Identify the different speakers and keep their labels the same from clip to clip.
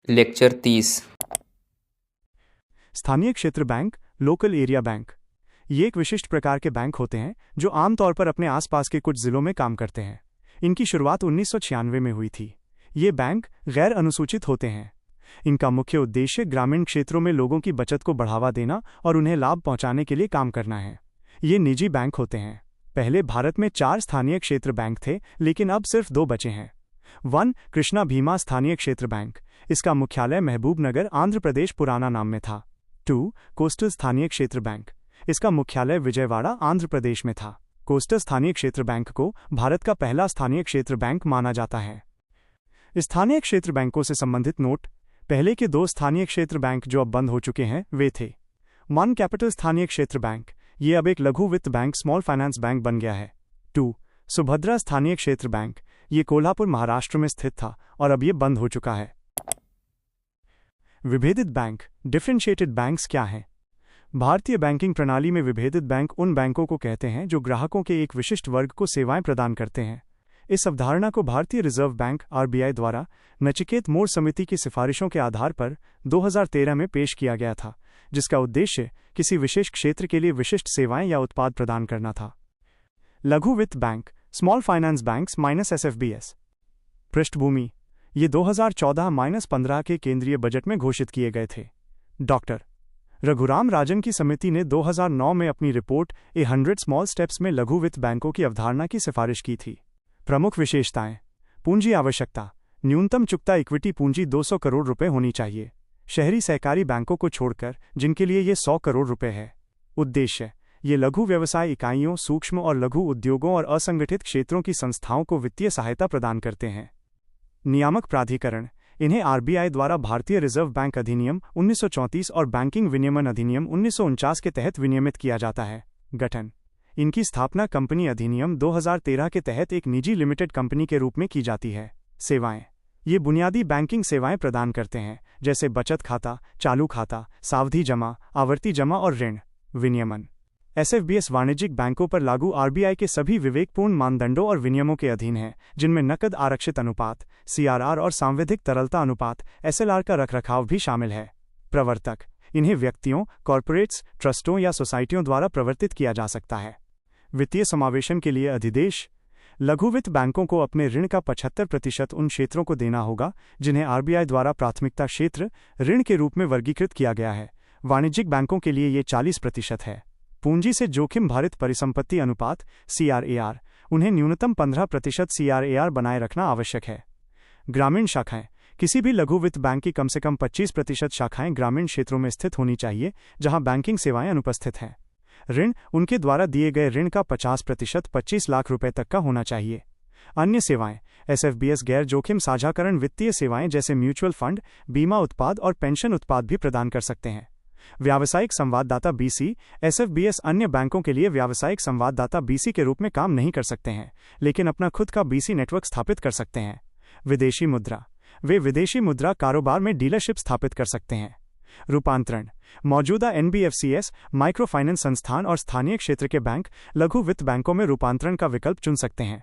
Speaker 1: Lecture 30।
Speaker 2: स्थानीय क्षेत्र bank, local area bank. ये एक विशिष्ट प्रकार के बैंक होते हैं जो आमतौर पर अपने आसपास के कुछ जिलों में काम करते हैं। इनकी शुरुआत 1996 में हुई थी। ये बैंक गैर अनुसूचित होते हैं। इनका मुख्य उद्देश्य ग्रामीण क्षेत्रों में लोगों की बचत को बढ़ावा देना और उन्हें लाभ पहुंचाने के लिए काम करना है। ये निजी बैंक होते हैं। पहले भारत में 4 स्थानीय क्षेत्र बैंक थे, लेकिन अब सिर्फ 2 बचे हैं। 1. कृष्णा भीमा स्थानीय क्षेत्र बैंक। इसका मुख्यालय महबूबनगर, आंध्र प्रदेश पुराना नाम में था। 2. कोस्टल स्थानीय क्षेत्र बैंक। इसका मुख्यालय विजयवाड़ा, आंध्र प्रदेश में था। कोस्टल स्थानीय क्षेत्र बैंक को भारत का पहला स्थानीय क्षेत्र बैंक माना जाता है। स्थानीय क्षेत्र बैंकों से संबंधित नोट। पहले के 2 स्थानीय क्षेत्र बैंक जो अब बंद हो चुके हैं वे थे 1. कैपिटल स्थानीय क्षेत्र बैंक। ये अब एक लघु वित्त बैंक, स्मॉल फाइनेंस बैंक बन गया है। 2. सुभद्रा स्थानीय क्षेत्र बैंक। ये कोल्हापुर, महाराष्ट्र में स्थित था और अब ये बंद हो चुका है। विभेदित बैंक, डिफरेंशिएटेड बैंक्स क्या हैं? भारतीय बैंकिंग प्रणाली में विभेदित बैंक उन बैंकों को कहते हैं जो ग्राहकों के एक विशिष्ट वर्ग को सेवाएं प्रदान करते हैं। इस अवधारणा को भारतीय रिजर्व बैंक (आरबीआई) द्वारा नचिकेत मोर समिति की सिफारिशों के आधार पर 2013 में पेश किया गया था, जिसका उद्देश्य किसी विशेष क्षेत्र के लिए विशिष्ट सेवाएं या उत्पाद प्रदान करना था। लघु वित्त bank, small finance banks (SFBS). पृष्ठभूमि: ये 2014-15 के केंद्रीय बजट में घोषित किए गए थे। डॉक्टर रघुराम राजन की समिति ने 2009 में अपनी रिपोर्ट ए 100 स्मॉल स्टेप्स में लघु वित्त बैंकों की अवधारणा की सिफारिश की थी। प्रमुख विशेषताएं: पूंजी आवश्यकता, न्यूनतम चुकता इक्विटी पूंजी 200 करोड़ रुपए होनी चाहिए, शहरी सहकारी बैंकों को छोड़कर जिनके लिए ये 100 करोड़ रुपए है। उद्देश्य: ये लघु व्यवसाय इकाइयों, सूक्ष्म और लघु उद्योगों और असंगठित क्षेत्रों की संस्थाओं को वित्तीय सहायता प्रदान करते हैं। नियामक प्राधिकरण: इन्हें आरबीआई द्वारा भारतीय रिजर्व बैंक अधिनियम 1934 और बैंकिंग विनियमन अधिनियम 1949 के तहत विनियमित किया जाता है। गठन: इनकी स्थापना कंपनी अधिनियम 2013 के तहत एक निजी लिमिटेड कंपनी के रूप में की जाती है। सेवाएं: ये बुनियादी बैंकिंग सेवाएं प्रदान करते हैं, जैसे बचत खाता, चालू खाता, सावधि जमा, आवर्ती जमा और ऋण। विनियमन: SFBS वाणिज्यिक बैंकों पर लागू आरबीआई के सभी विवेकपूर्ण मानदंडों और विनियमों के अधीन है, जिनमें नकद आरक्षित अनुपात (CRR) और सांविधिक तरलता अनुपात (SLR) का रखरखाव भी शामिल है। प्रवर्तक: इन्हें व्यक्तियों, कॉर्पोरेट्स, ट्रस्टों या सोसाइटियों द्वारा प्रवर्तित किया जा सकता है। वित्तीय समावेशन के लिए अधिदेश: लघु वित्त बैंकों को अपने ऋण का 75% उन क्षेत्रों को देना होगा जिन्हें आरबीआई द्वारा प्राथमिकता क्षेत्र ऋण के रूप में वर्गीकृत किया गया है। वाणिज्यिक बैंकों के लिए ये 40% है। पूंजी से जोखिम भारित परिसंपत्ति अनुपात (CRAR): उन्हें न्यूनतम 15% CRAR बनाए रखना आवश्यक है। ग्रामीण शाखाएं: किसी भी लघु वित्त बैंक की कम से कम 25% शाखाएं ग्रामीण क्षेत्रों में स्थित होनी चाहिए जहां बैंकिंग सेवाएं अनुपस्थित हैं। ऋण: उनके द्वारा दिए गए ऋण का 50% 25 लाख रुपए तक का होना चाहिए। अन्य सेवाएं: SFBS गैर जोखिम साझाकरण वित्तीय सेवाएं जैसे म्यूचुअल फंड, बीमा उत्पाद और पेंशन उत्पाद भी प्रदान कर सकते हैं। व्यावसायिक संवाददाता BC: SFBS अन्य बैंकों के लिए व्यावसायिक संवाददाता BC के रूप में काम नहीं कर सकते हैं, लेकिन अपना खुद का BC नेटवर्क स्थापित कर सकते हैं। विदेशी मुद्रा: वे विदेशी मुद्रा कारोबार में डीलरशिप स्थापित कर सकते हैं। रूपांतरण: मौजूदा NBFCs, माइक्रो फाइनेंस संस्थान और स्थानीय क्षेत्र के बैंक लघु वित्त बैंकों में रूपांतरण का विकल्प चुन सकते हैं।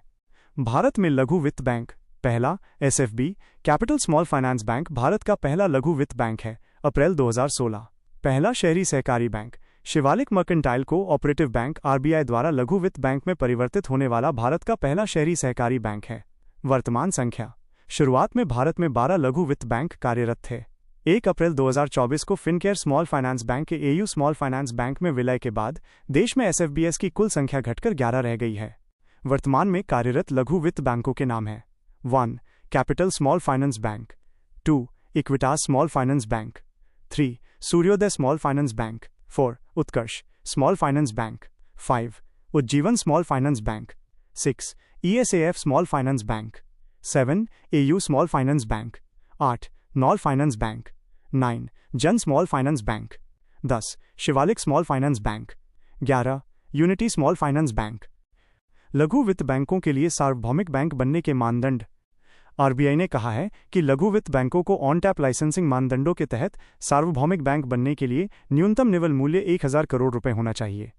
Speaker 2: भारत में लघु वित्त बैंक: पहला SFB, capital Small Finance bank Bharat का पहला लघु वित्त बैंक है, अप्रैल 2016। पहला शहरी सहकारी bank: Shivalik mercantile co-operative bank RBI द्वारा लघु वित्त बैंक में परिवर्तित होने वाला भारत का पहला शहरी सहकारी बैंक है। वर्तमान संख्या: शुरुआत में भारत में 12 लघु वित्त बैंक कार्यरत थे। 1 अप्रैल 2024 को फिनकेयर स्मॉल फाइनेंस बैंक के AU स्मॉल फाइनेंस बैंक में विलय के बाद देश में SFBS की कुल संख्या घटकर 11 रह गई है। वर्तमान में कार्यरत लघु वित्त बैंकों के नाम हैं: 1. Capital Small Finance Bank, 2. Equitas Small Finance Bank, 3. Suryoday Small Finance Bank, 4. Utkarsh Small Finance Bank, 5. Ujjivan Small Finance Bank, 6. ESAF Small Finance Bank, 7. AU Small Finance Bank, 8. नॉल Finance Bank, 9. Jana Small Finance Bank, 10. Shivalik Small Finance Bank, 11. Unity Small Finance Bank. लघु वित्त बैंकों के लिए सार्वभौमिक bank बनने के मानदंड: आरबीआई ने कहा है कि लघु वित्त बैंकों को ऑन टैप लाइसेंसिंग मानदंडों के तहत सार्वभौमिक बैंक बनने के लिए न्यूनतम निवल मूल्य 1000 करोड़ रुपए होना चाहिए।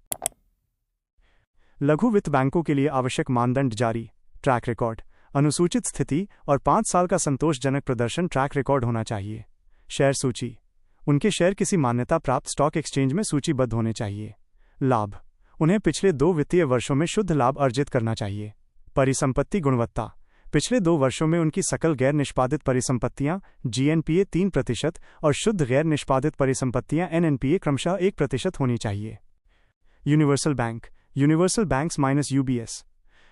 Speaker 2: लघु वित्त बैंकों के लिए आवश्यक मानदंड जारी। ट्रैक रिकॉर्ड: अनुसूचित स्थिति और 5 साल का संतोषजनक प्रदर्शन ट्रैक रिकॉर्ड होना चाहिए। शेयर सूची। उनके शेयर किसी मान्यता प्राप्त स्टॉक एक्सचेंज में सूचीबद्ध होने चाहिए। लाभ, उन्हें पिछले 2 वित्तीय वर्षों में शुद्ध लाभ अर्जित करना चाहिए। परिसंपत्ति गुणवत्ता, पिछले 2 वर्षों में उनकी सकल गैर निष्पादित परिसंपत्तियां GNPA 3% और शुद्ध गैर निष्पादित परिसंपत्तियां NNPA क्रमशः 1% होनी चाहिए। Universal bank, universal banks -UBS।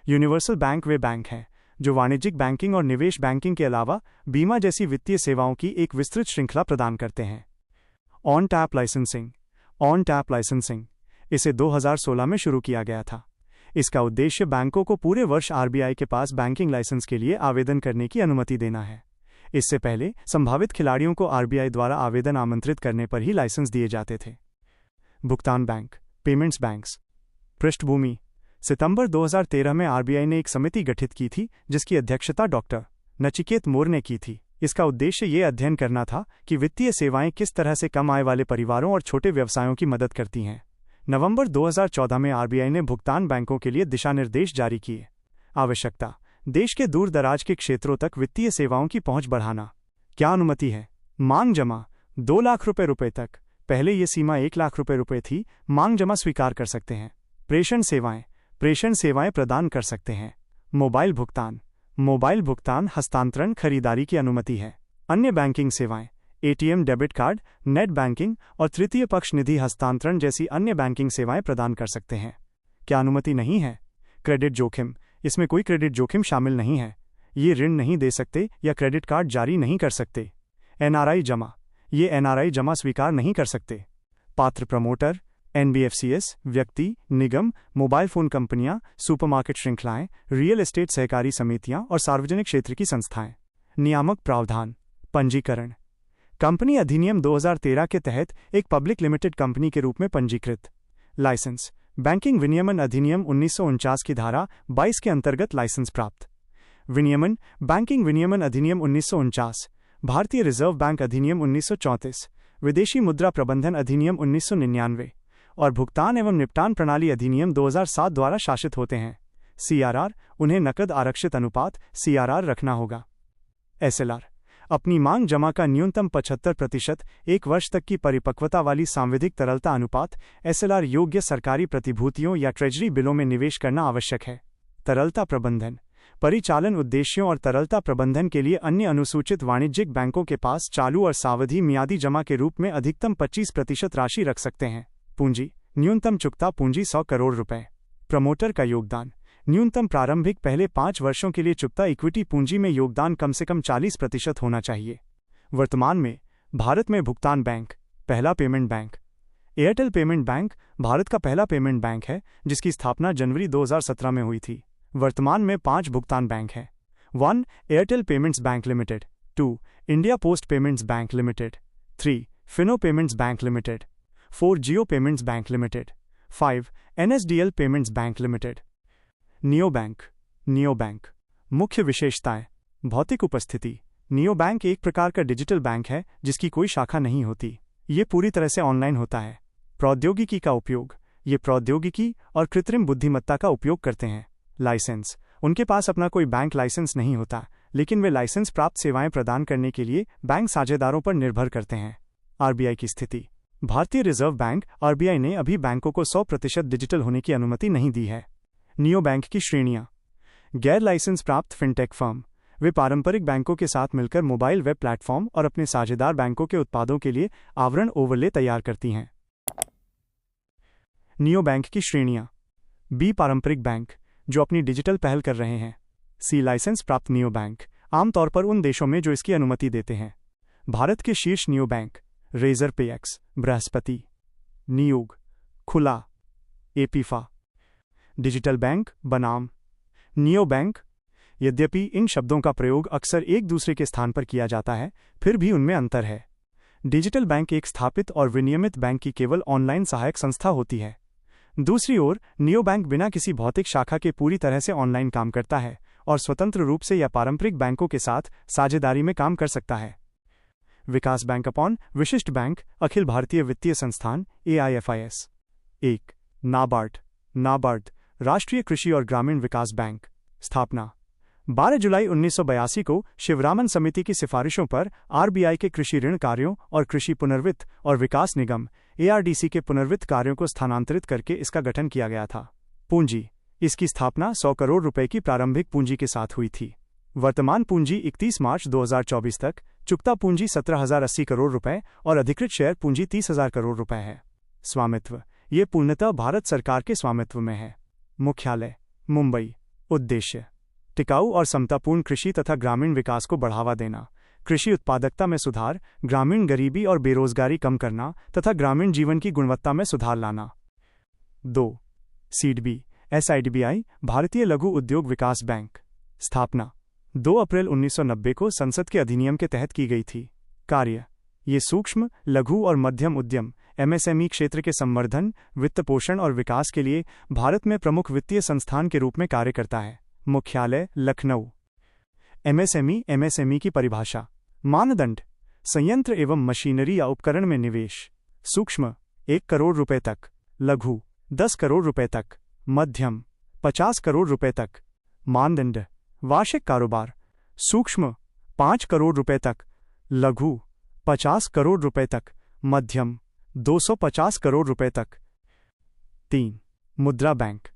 Speaker 2: Universal bank वे बैंक हैं जो वाणिज्यिक बैंकिंग और निवेश बैंकिंग के अलावा बीमा जैसी वित्तीय सेवाओं की एक विस्तृत श्रृंखला प्रदान करते हैं। On tap licensing, on tap licensing, इसे 2016 में शुरू किया गया था। इसका उद्देश्य बैंकों को पूरे वर्ष RBI के पास बैंकिंग लाइसेंस के लिए आवेदन करने की अनुमति देना है। इससे पहले संभावित खिलाड़ियों को RBI द्वारा आवेदन आमंत्रित करने पर ही लाइसेंस दिए जाते थे। भुगतान बैंक, पेमेंट्स बैंक्स। पृष्ठभूमि, सितंबर 2013 में RBI ने एक समिति गठित की थी जिसकी अध्यक्षता डॉक्टर नचिकेत मोर ने की थी। इसका उद्देश्य ये अध्ययन करना था कि वित्तीय सेवाएं किस तरह से कम आय वाले परिवारों और छोटे व्यवसायों की मदद करती हैं। नवंबर 2014 में RBI ने भुगतान बैंकों के लिए दिशानिर्देश जारी किए। आवश्यकता, देश के दूर दराज के क्षेत्रों तक वित्तीय सेवाओं की पहुंच बढ़ाना। क्या अनुमति है? मांग जमा 2 लाख रुपए तक। पहले ये सीमा 1 लाख रुपए थी। मांग जमा स्वीकार कर सकते हैं। प्रेषण सेवाएं, प्रेषण सेवाएं प्रदान कर सकते हैं। मोबाइल भुगतान, मोबाइल भुगतान हस्तांतरण खरीदारी की अनुमति है। अन्य बैंकिंग सेवाएं, ATM, debit card, net banking और तृतीय पक्ष निधि हस्तांतरण जैसी अन्य बैंकिंग सेवाएं प्रदान कर सकते हैं। क्या अनुमति नहीं है? क्रेडिट जोखिम, इसमें कोई क्रेडिट जोखिम शामिल नहीं है। ये ऋण नहीं दे सकते या क्रेडिट कार्ड जारी नहीं कर सकते। NRI जमा, ये NRI जमा स्वीकार नहीं कर सकते। पात्र प्रमोटर, NBFCs, व्यक्ति, निगम, मोबाइल फोन कंपनियां, सुपरमार्केट श्रृंखलाएं, रियल एस्टेट सहकारी समितियां और सार्वजनिक क्षेत्र की संस्थाएं। नियामक प्रावधान, पंजीकरण, कंपनी अधिनियम 2013 के तहत एक पब्लिक लिमिटेड कंपनी के रूप में पंजीकृत। लाइसेंस, बैंकिंग विनियमन अधिनियम 1949 की धारा 22 के अंतर्गत लाइसेंस प्राप्त। विनियमन, बैंकिंग विनियमन अधिनियम 1949, भारतीय रिजर्व बैंक अधिनियम 1934, विदेशी मुद्रा प्रबंधन अधिनियम 1999 और भुगतान एवं निपटान प्रणाली अधिनियम 2007 द्वारा शासित होते हैं। CRR, उन्हें नकद आरक्षित अनुपात CRR रखना होगा। SLR, अपनी मांग जमा का न्यूनतम 75% 1 वर्ष तक की परिपक्वता वाली सांविधिक तरलता अनुपात SLR योग्य सरकारी प्रतिभूतियों या ट्रेजरी बिलों में निवेश करना आवश्यक है। तरलता प्रबंधन, परिचालन उद्देश्यों और तरलता प्रबंधन के लिए अन्य अनुसूचित वाणिज्यिक बैंकों के पास चालू और सावधि मियादी जमा के रूप में अधिकतम 25% राशि रख सकते हैं। पूंजी, न्यूनतम चुकता पूंजी 100 करोड़ रुपए। प्रमोटर का योगदान, न्यूनतम प्रारंभिक पहले 5 वर्षों के लिए चुकता इक्विटी पूंजी में योगदान कम से कम 40% होना चाहिए। वर्तमान में भारत में भुगतान बैंक, पहला payment bank. Airtel payment bank Bharat का पहला पेमेंट बैंक है जिसकी स्थापना जनवरी 2017 में हुई थी। वर्तमान में 5 भुगतान बैंक हैं। 1. Airtel Payments Bank Limited, 2. India Post Payments Bank Limited, 3. Fino Payments Bank Limited, 4. Jio Payments Bank Limited, 5. NSDL Payments Bank Limited. Neo bank, neo bank, मुख्य विशेषताएं। भौतिक उपस्थिति, नियो बैंक एक प्रकार का डिजिटल बैंक है जिसकी कोई शाखा नहीं होती। ये पूरी तरह से ऑनलाइन होता है। प्रौद्योगिकी का उपयोग, ये प्रौद्योगिकी और कृत्रिम बुद्धिमत्ता का उपयोग करते हैं। लाइसेंस, उनके पास अपना कोई बैंक लाइसेंस नहीं होता, लेकिन वे लाइसेंस प्राप्त सेवाएं प्रदान करने के लिए बैंक साझेदारों पर निर्भर करते हैं। RBI की स्थिति, भारतीय रिजर्व बैंक RBI ने अभी बैंकों को 100% डिजिटल होने की अनुमति नहीं दी है। नियो बैंक की श्रेणियां, गैर लाइसेंस प्राप्त फिनटेक फर्म, वे पारंपरिक बैंकों के साथ मिलकर मोबाइल वेब प्लेटफॉर्म और अपने साझेदार बैंकों के उत्पादों के लिए आवरण ओवरले तैयार करती हैं। नियो बैंक की श्रेणियां, B पारंपरिक बैंक जो अपनी डिजिटल पहल कर रहे हैं। C लाइसेंस प्राप्त नियो बैंक, आमतौर पर उन देशों में जो इसकी अनुमति देते हैं। भारत के शीर्ष नियो बैंक, रेजर पेएक्स, बृहस्पति, नियोग, खुला, एपीफा। डिजिटल बैंक बनाम नियो बैंक। यद्यपि इन शब्दों का प्रयोग अक्सर एक दूसरे के स्थान पर किया जाता है, फिर भी उनमें अंतर है। डिजिटल बैंक एक स्थापित और विनियमित बैंक की केवल ऑनलाइन सहायक संस्था होती है। दूसरी ओर नियो बैंक बिना किसी भौतिक शाखा के पूरी तरह से ऑनलाइन काम करता है और स्वतंत्र रूप से या पारंपरिक बैंकों के साथ साझेदारी में काम कर सकता है। विकास बैंक अपॉन विशिष्ट बैंक, अखिल भारतीय वित्तीय संस्थान AIFIS। 1. नाबार्ड, नाबार्ड, राष्ट्रीय कृषि और ग्रामीण विकास बैंक। स्थापना, 12 जुलाई 1982 को शिवरामन समिति की सिफारिशों पर आरबीआई के कृषि ऋण कार्यों और कृषि पुनर्वित्त और विकास निगम एआरडीसी के पुनर्वित्त कार्यों को स्थानांतरित करके इसका गठन किया गया था। पूंजी: इसकी स्थापना 100 करोड़ रुपए की प्रारंभिक पूंजी के साथ हुई थी। वर्तमान पूंजी 31 मार्च 2024 तक, चुकता पूंजी 17,080 करोड़ रुपए और अधिकृत शेयर पूंजी 30,000 करोड़ रुपए है। स्वामित्व: ये पूर्णतः भारत सरकार के स्वामित्व में है। मुख्यालय: मुंबई। उद्देश्य: टिकाऊ और समतापूर्ण कृषि तथा ग्रामीण विकास को बढ़ावा देना, कृषि उत्पादकता में सुधार, ग्रामीण गरीबी और बेरोजगारी कम करना तथा ग्रामीण जीवन की गुणवत्ता में सुधार लाना। 2. सीडबी एसआईडीबीआई भारतीय लघु उद्योग विकास बैंक। स्थापना 2 अप्रैल 1990 को संसद के अधिनियम के तहत की गई थी। कार्य: ये सूक्ष्म, लघु और मध्यम उद्यम एमएसएमई क्षेत्र के संवर्धन, वित्त पोषण और विकास के लिए भारत में प्रमुख वित्तीय संस्थान के रूप में कार्य करता है। मुख्यालय: लखनऊ। एमएसएमई की परिभाषा: मानदंड: संयंत्र एवं मशीनरी या उपकरण में निवेश। सूक्ष्म: 1 करोड़ रुपए तक, लघु: 10 करोड़ रुपए तक, मध्यम: 50 करोड़ रुपए तक। मानदंड: वार्षिक कारोबार: सूक्ष्म: 5 करोड़ रुपए तक, लघु: 50 करोड़ रुपए तक, मध्यम: 250 करोड़ रुपए तक। 3. मुद्रा बैंक।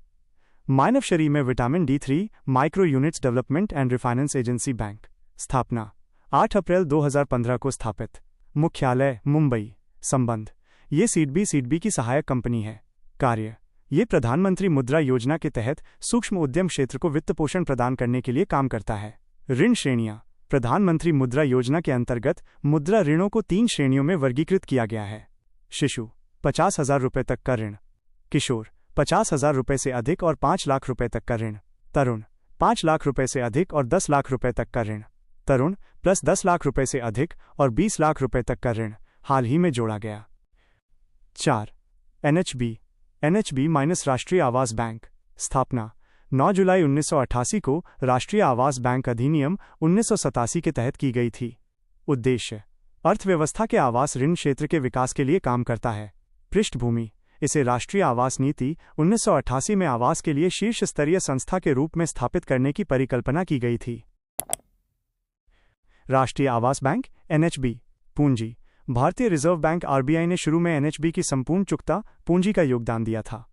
Speaker 2: मानव शरीर में vitamin D3 micro units development and refinance agency bank. स्थापना 8 अप्रैल 2015 को स्थापित। मुख्यालय: मुंबई। संबंध: ये सीडबी की सहायक कंपनी है। कार्य: ये प्रधानमंत्री मुद्रा योजना के तहत सूक्ष्म उद्यम क्षेत्र को वित्त पोषण प्रदान करने के लिए काम करता है। ऋण श्रेणियां: प्रधानमंत्री मुद्रा योजना के अंतर्गत मुद्रा ऋणों को 3 श्रेणियों में वर्गीकृत किया गया है। शिशु: 50,000 रुपये तक का ऋण। किशोर: 50,000 रुपये से अधिक और 5 लाख रुपये तक का ऋण। तरुण: 5 लाख रुपये से अधिक और 10 लाख रुपये तक का ऋण। तरुण प्लस 10 लाख रुपये से अधिक और 20 लाख रुपये तक का ऋण हाल ही में जोड़ा गया। 4. एनएचबी राष्ट्रीय आवास बैंक। स्थापना 9 जुलाई 1988 को राष्ट्रीय आवास बैंक अधिनियम 1987 के तहत की गई थी। उद्देश्य: अर्थव्यवस्था के आवास ऋण क्षेत्र के विकास के लिए काम करता है। पृष्ठभूमि: इसे राष्ट्रीय आवास नीति 1988 में आवास के लिए शीर्ष स्तरीय संस्था के रूप में स्थापित करने की परिकल्पना की गई थी। राष्ट्रीय आवास बैंक एनएचबी। पूंजी: भारतीय रिजर्व बैंक आरबीआई ने शुरू में एनएचबी की संपूर्ण चुकता पूंजी का योगदान दिया था।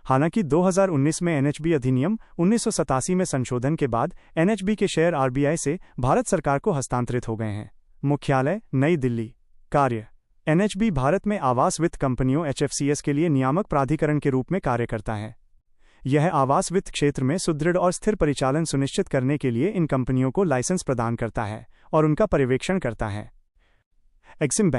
Speaker 2: हालांकि 2019 में एनएचबी अधिनियम 1987 में संशोधन के बाद एनएचबी के शेयर आरबीआई से भारत सरकार को हस्तांतरित हो गए हैं। मुख्यालय: नई दिल्ली। कार्य: एनएचबी भारत में आवास वित्त कंपनियों एचएफसीएस के लिए नियामक प्राधिकरण के रूप में कार्य करता है। यह आवास वित्त क्षेत्र में सुदृढ़ और स्थिर परिचालन सुनिश्चित करने के लिए इन कंपनियों को लाइसेंस प्रदान करता है और उनका पर्यवेक्षण करता है। एक्सिम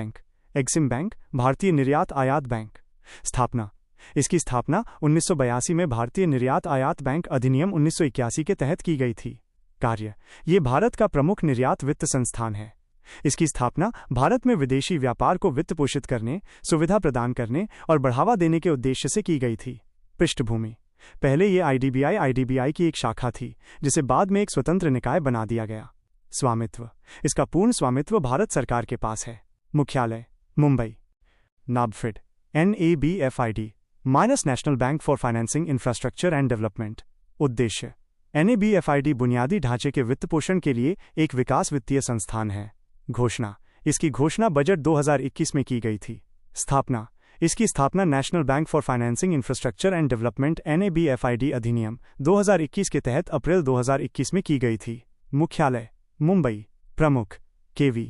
Speaker 2: बैंक भारतीय निर्यात आयात बैंक। स्थापना: इसकी स्थापना 1982 में भारतीय निर्यात आयात बैंक अधिनियम 1981 के तहत की गई थी। कार्य: ये भारत का प्रमुख निर्यात वित्त संस्थान है। इसकी स्थापना भारत में विदेशी व्यापार को वित्त पोषित करने, सुविधा प्रदान करने और बढ़ावा देने के उद्देश्य से की गई थी। पृष्ठभूमि: पहले ये आईडीबीआई की एक शाखा थी, जिसे बाद में एक स्वतंत्र निकाय बना दिया गया। स्वामित्व: इसका पूर्ण स्वामित्व भारत सरकार के पास है। मुख्यालय: Mumbai. NaBFID NABFID National Bank for Financing Infrastructure and Development. उद्देश्य: NABFID बुनियादी ढांचे के वित्त पोषण के लिए एक विकास वित्तीय संस्थान है। घोषणा: इसकी घोषणा बजट 2021 में की गई थी। स्थापना: इसकी स्थापना national Bank for Financing Infrastructure and development NABFID अधिनियम 2021 के तहत अप्रैल 2021 में की गई थी। मुख्यालय: मुंबई। प्रमुख: KV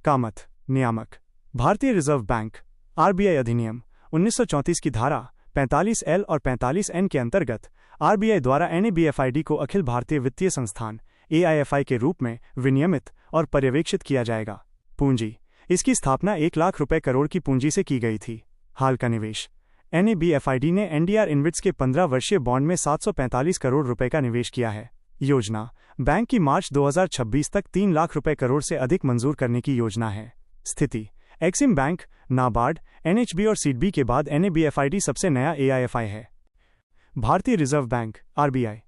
Speaker 2: कामत। नियामक: भारतीय रिजर्व बैंक। आरबीआई अधिनियम 1934 की धारा 45L और 45N के अंतर्गत आरबीआई द्वारा NABFID को अखिल भारतीय वित्तीय संस्थान AIFI के रूप में विनियमित और पर्यवेक्षित किया जाएगा। पूंजी: इसकी स्थापना 1 लाख रुपए करोड़ की पूंजी से की गई थी। हाल का निवेश: NABFID ने NDR इन्विट्स के 15 वर्षीय बॉन्ड में 745 करोड़ रुपए का निवेश किया है। योजना: बैंक की मार्च 2026 तक 3 लाख रुपए करोड़ से अधिक मंजूर करने की योजना है। स्थिति: एक्सिम बैंक, नाबार्ड, एनएचबी और सीडबी के बाद NABFID सबसे नया AIFI है। भारतीय रिजर्व बैंक आरबीआई।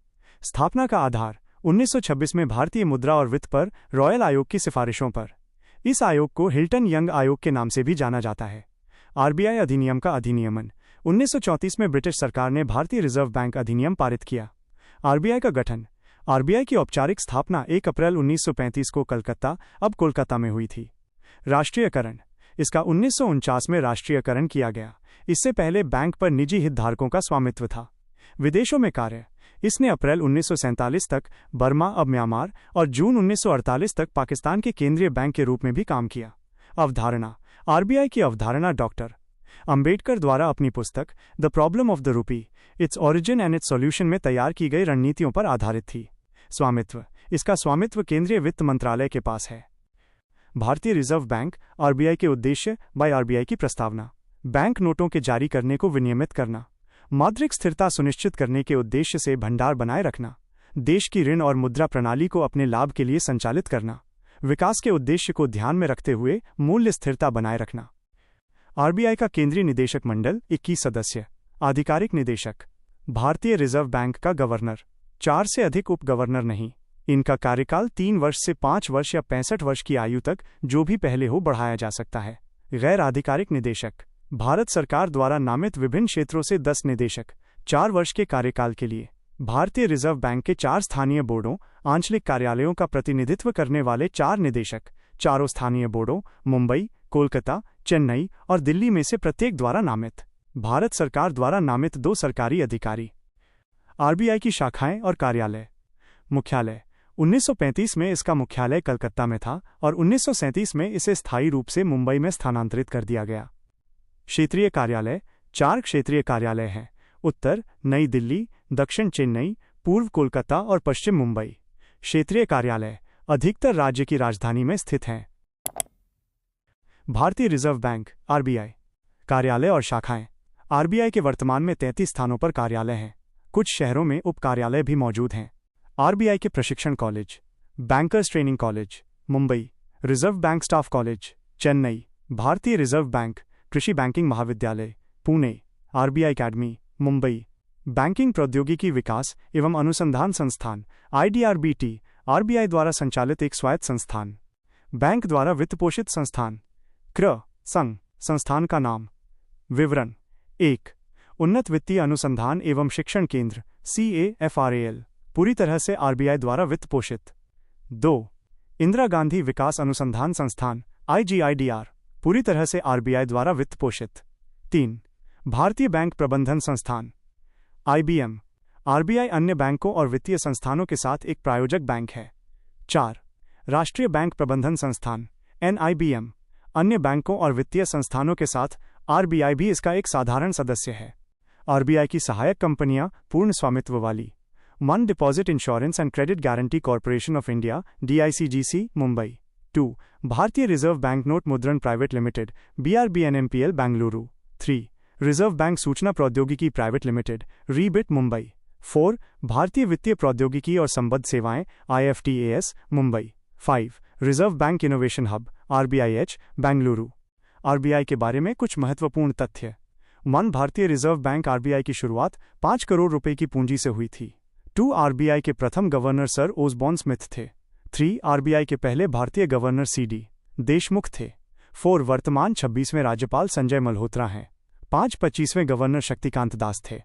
Speaker 2: स्थापना का आधार 1926 में भारतीय मुद्रा और वित्त पर रॉयल आयोग की सिफारिशों पर। इस आयोग को हिल्टन यंग आयोग के नाम से भी जाना जाता है। आरबीआई अधिनियम का अधिनियमन 1934 में ब्रिटिश सरकार ने भारतीय रिजर्व बैंक अधिनियम पारित किया। आरबीआई का गठन आरबीआई की औपचारिक स्थापना 1 अप्रैल 1935 को कलकत्ता, अब कोलकाता में हुई थी। राष्ट्रीयकरण, इसका 1949 में राष्ट्रीयकरण किया गया। इससे पहले बैंक पर निजी हितधारकों का स्वामित्व था। विदेशों में कार्य, इसने अप्रैल 1947 तक बर्मा, अब म्यांमार, और जून 1948 तक पाकिस्तान के केंद्रीय बैंक के रूप में भी काम किया। अवधारणा, आरबीआई की अवधारणा डॉक्टर अंबेडकर द्वारा अपनी पुस्तक the problem of the rupee, its origin and it's solution में तैयार की गई रणनीतियों पर आधारित थी। स्वामित्व, इसका स्वामित्व केंद्रीय वित्त मंत्रालय के पास है। भारतीय रिजर्व बैंक, आरबीआई के उद्देश्य बाय आरबीआई की प्रस्तावना, बैंक नोटों के जारी करने को विनियमित करना, मौद्रिक स्थिरता सुनिश्चित करने के उद्देश्य से भंडार बनाए रखना, देश की ऋण और मुद्रा प्रणाली को अपने लाभ के लिए संचालित करना, विकास के उद्देश्य को ध्यान में रखते हुए मूल्य स्थिरता बनाए रखना। आरबीआई का केंद्रीय निदेशक मंडल 21 सदस्य। आधिकारिक निदेशक, भारतीय रिजर्व बैंक का गवर्नर, 4 से अधिक उप गवर्नर नहीं। इनका कार्यकाल 3 वर्ष से 5 वर्ष या 65 वर्ष की आयु तक, जो भी पहले हो, बढ़ाया जा सकता है। गैर आधिकारिक निदेशक, भारत सरकार द्वारा नामित विभिन्न क्षेत्रों से 10 निदेशक, 4 वर्ष के कार्यकाल के लिए। भारतीय रिजर्व बैंक के 4 स्थानीय बोर्डों, आंचलिक कार्यालयों का प्रतिनिधित्व करने वाले 4 निदेशक, चारों स्थानीय बोर्डों, मुंबई, कोलकाता, चेन्नई और दिल्ली में से प्रत्येक द्वारा नामित। भारत सरकार द्वारा नामित 2 सरकारी अधिकारी। आरबीआई की शाखाएं और कार्यालय। मुख्यालय, 1935 में इसका मुख्यालय कलकत्ता में था और 1937 में इसे स्थायी रूप से मुंबई में स्थानांतरित कर दिया गया। क्षेत्रीय कार्यालय, 4 क्षेत्रीय कार्यालय हैं: उत्तर नई दिल्ली, दक्षिण चेन्नई, पूर्व कोलकाता और पश्चिम मुंबई। क्षेत्रीय कार्यालय अधिकतर राज्य की राजधानी में स्थित हैं। भारतीय रिजर्व बैंक, आरबीआई। कार्यालय और शाखाएं। आरबीआई के वर्तमान में 33 स्थानों पर कार्यालय हैं। कुछ शहरों में उप कार्यालय भी मौजूद हैं। आरबीआई के प्रशिक्षण college: bankers training college, Mumbai; reserve bank staff college, Chennai; भारतीय रिजर्व बैंक कृषि बैंकिंग महाविद्यालय, Pune; RBI academy, Mumbai; banking प्रौद्योगिकी विकास एवं अनुसंधान संस्थान, आईडीआरबीटी, आरबीआई द्वारा संचालित एक स्वायत्त संस्थान। बैंक द्वारा वित्तपोषित संस्थान। संघ, संस्थान का नाम। विवरण: 1. उन्नत वित्तीय अनुसंधान एवं शिक्षण केंद्र, CAFRAL, पूरी तरह से आरबीआई द्वारा वित्त पोषित। 2. इंदिरा गांधी विकास अनुसंधान संस्थान, IGIDR, पूरी तरह से आरबीआई द्वारा वित्त पोषित। 3. भारतीय बैंक प्रबंधन संस्थान, IBM, आरबीआई अन्य बैंकों और वित्तीय संस्थानों के साथ एक प्रायोजक बैंक है। 4. राष्ट्रीय बैंक प्रबंधन संस्थान, NIBM, अन्य बैंकों और वित्तीय संस्थानों के साथ आरबीआई भी इसका एक साधारण सदस्य है। आरबीआई की सहायक कंपनियां पूर्ण स्वामित्व वाली: मन deposit insurance and credit guarantee corporation of India, DICGC, Mumbai. 2. भारतीय रिजर्व बैंक नोट मुद्रण private limited, BRBNMPL, Bengaluru. 3. Reserve bank सूचना प्रौद्योगिकी प्राइवेट लिमिटेड, रीबिट, मुंबई। 4. भारतीय वित्तीय प्रौद्योगिकी और संबद्ध सेवाएं, IFTAS, Mumbai. 5. Reserve bank innovation hub, RBIH, Bengaluru. RBI के बारे में कुछ महत्वपूर्ण तथ्य। भारतीय रिजर्व बैंक आरबीआई की शुरुआत 5 करोड़ रुपए की पूंजी से हुई थी। 2. आरबीआई के प्रथम गवर्नर सर ओसबॉर्न स्मिथ थे। 3. आरबीआई के पहले भारतीय गवर्नर CD देशमुख थे। 4. वर्तमान 26वें राज्यपाल संजय मल्होत्रा हैं। 5. 25वें गवर्नर शक्तिकांत दास थे।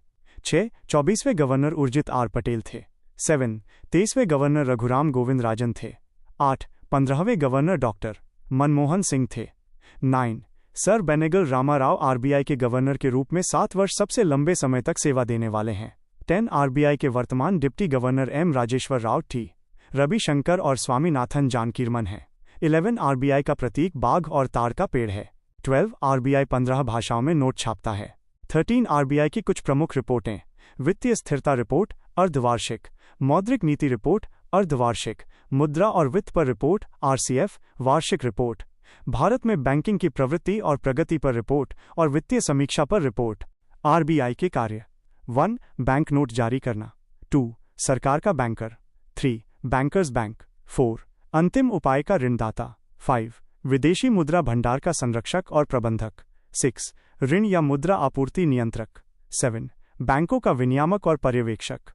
Speaker 2: 6. 24वें गवर्नर उर्जित R पटेल थे। 7. 23वें गवर्नर रघुराम गोविंद राजन थे। 8. 15वें गवर्नर डॉक्टर मनमोहन सिंह थे। 9. सर बेनेगल रामाराव आरबीआई के गवर्नर के रूप में 7 वर्ष सबसे लंबे समय तक सेवा देने वाले हैं। 10. आरबीआई के वर्तमान deputy governor M Rajeshwar Rao T Ravishankar और स्वामीनाथन जानकीरमन हैं। 11. आरबीआई का प्रतीक बाघ और ताड़ का पेड़ है। 12. आरबीआई 15 भाषाओं में नोट छापता है। 13. आरबीआई की कुछ प्रमुख रिपोर्टें: वित्तीय स्थिरता रिपोर्ट, अर्धवार्षिक; मौद्रिक नीति रिपोर्ट, अर्धवार्षिक; मुद्रा और वित्त पर रिपोर्ट, RCF, वार्षिक रिपोर्ट; भारत में बैंकिंग की प्रवृत्ति और प्रगति पर रिपोर्ट और वित्तीय समीक्षा पर रिपोर्ट। आरबीआई के कार्य: 1. बैंक नोट जारी करना। 2. सरकार का बैंकर। 3. Bankers bank. 4. अंतिम उपाय का ऋणदाता। 5. विदेशी मुद्रा भंडार का संरक्षक और प्रबंधक। 6. ऋण या मुद्रा आपूर्ति नियंत्रक। 7. बैंकों का विनियामक और पर्यवेक्षक।